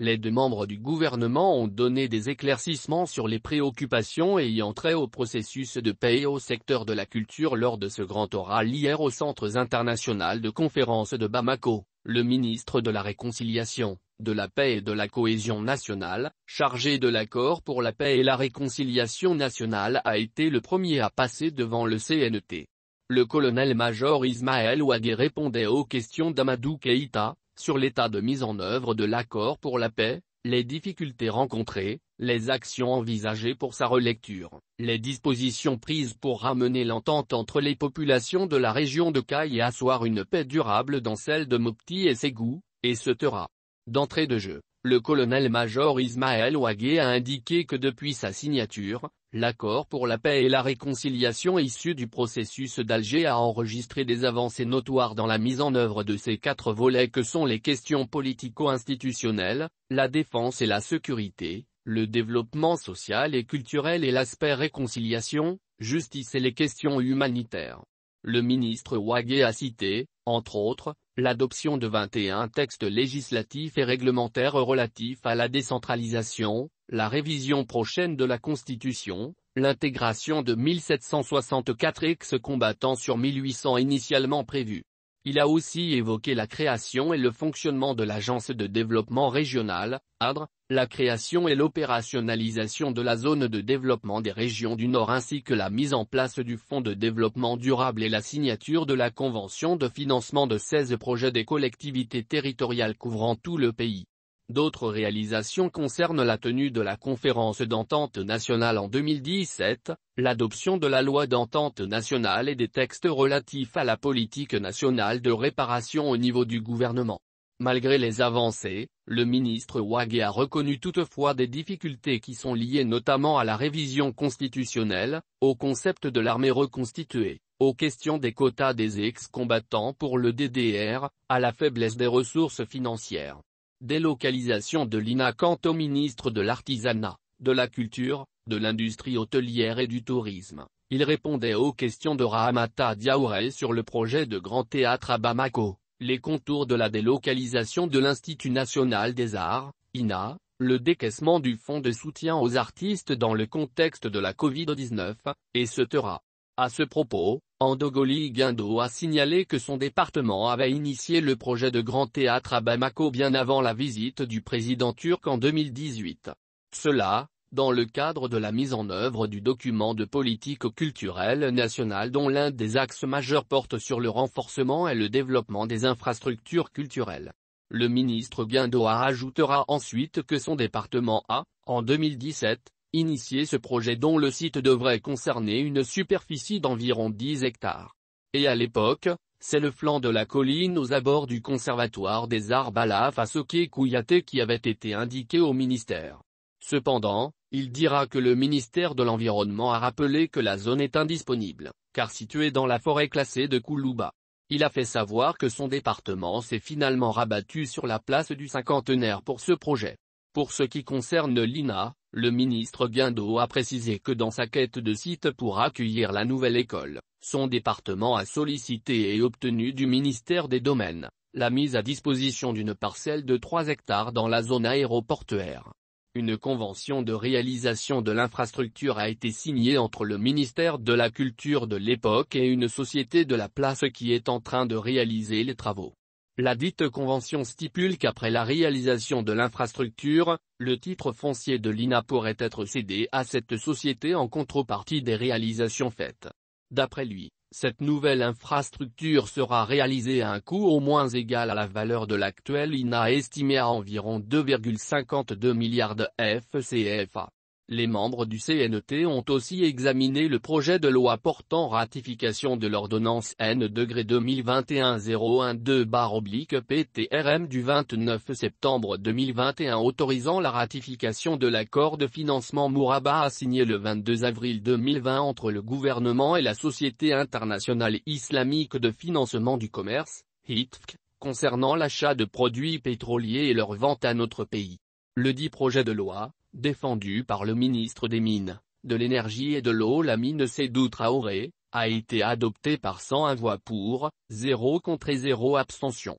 les deux membres du gouvernement ont donné des éclaircissements sur les préoccupations ayant trait au processus de paix et au secteur de la culture lors de ce grand oral hier au Centre international de conférences de Bamako. Le ministre de la Réconciliation, de la Paix et de la Cohésion nationale, chargé de l'accord pour la paix et la réconciliation nationale, a été le premier à passer devant le CNT. Le colonel-major Ismaël Ouagué répondait aux questions d'Amadou Keïta, sur l'état de mise en œuvre de l'accord pour la paix, les difficultés rencontrées, les actions envisagées pour sa relecture, les dispositions prises pour ramener l'entente entre les populations de la région de Kaï et asseoir une paix durable dans celle de Mopti et Ségou, etc. D'entrée de jeu, le colonel-major Ismaël Ouagué a indiqué que depuis sa signature, l'accord pour la paix et la réconciliation issu du processus d'Alger a enregistré des avancées notoires dans la mise en œuvre de ces 4 volets que sont les questions politico-institutionnelles, la défense et la sécurité, le développement social et culturel et l'aspect réconciliation, justice et les questions humanitaires. Le ministre Ouagué a cité, entre autres, l'adoption de 21 textes législatifs et réglementaires relatifs à la décentralisation, la révision prochaine de la Constitution, l'intégration de 1764 ex-combattants sur 1800 initialement prévus. Il a aussi évoqué la création et le fonctionnement de l'Agence de développement régional, ADR, la création et l'opérationnalisation de la zone de développement des régions du Nord ainsi que la mise en place du Fonds de développement durable et la signature de la convention de financement de 16 projets des collectivités territoriales couvrant tout le pays. D'autres réalisations concernent la tenue de la conférence d'entente nationale en 2017, l'adoption de la loi d'entente nationale et des textes relatifs à la politique nationale de réparation au niveau du gouvernement. Malgré les avancées, le ministre Ouagué a reconnu toutefois des difficultés qui sont liées notamment à la révision constitutionnelle, au concept de l'armée reconstituée, aux questions des quotas des ex-combattants pour le DDR, à la faiblesse des ressources financières. Délocalisation de l'INA. Quant au ministre de l'Artisanat, de la Culture, de l'Industrie hôtelière et du Tourisme, il répondait aux questions de Rahamata Diaouré sur le projet de Grand Théâtre à Bamako, les contours de la délocalisation de l'Institut National des Arts, INA, le décaissement du fonds de soutien aux artistes dans le contexte de la Covid-19, etc. À ce propos, Andogoli Guindo a signalé que son département avait initié le projet de Grand Théâtre à Bamako bien avant la visite du président turc en 2018. Cela, dans le cadre de la mise en œuvre du document de politique culturelle nationale dont l'un des axes majeurs porte sur le renforcement et le développement des infrastructures culturelles. Le ministre Guindo ajoutera ensuite que son département a, en 2017, initié ce projet dont le site devrait concerner une superficie d'environ 10 hectares. Et à l'époque, c'est le flanc de la colline aux abords du conservatoire des arts Balaf à Soké-Kouyaté qui avait été indiqué au ministère. Cependant, il dira que le ministère de l'Environnement a rappelé que la zone est indisponible, car située dans la forêt classée de Koulouba. Il a fait savoir que son département s'est finalement rabattu sur la place du cinquantenaire pour ce projet. Pour ce qui concerne l'INA, le ministre Guindo a précisé que dans sa quête de site pour accueillir la nouvelle école, son département a sollicité et obtenu du ministère des Domaines, la mise à disposition d'une parcelle de 3 hectares dans la zone aéroportuaire. Une convention de réalisation de l'infrastructure a été signée entre le ministère de la Culture de l'époque et une société de la place qui est en train de réaliser les travaux. La dite convention stipule qu'après la réalisation de l'infrastructure, le titre foncier de l'INA pourrait être cédé à cette société en contrepartie des réalisations faites. D'après lui, cette nouvelle infrastructure sera réalisée à un coût au moins égal à la valeur de l'actuelle INA estimée à environ 2,52 milliards de FCFA. Les membres du CNT ont aussi examiné le projet de loi portant ratification de l'ordonnance N-2021-012/PTRM du 29 septembre 2021 autorisant la ratification de l'accord de financement Mouraba signé le 22 avril 2020 entre le gouvernement et la Société internationale islamique de financement du commerce, (ITFC), concernant l'achat de produits pétroliers et leur vente à notre pays. Le dit projet de loi, défendu par le ministre des Mines, de l'Énergie et de l'Eau Lamine Sédou Traoré, a été adopté par 101 voix pour, 0 contre et 0 abstention.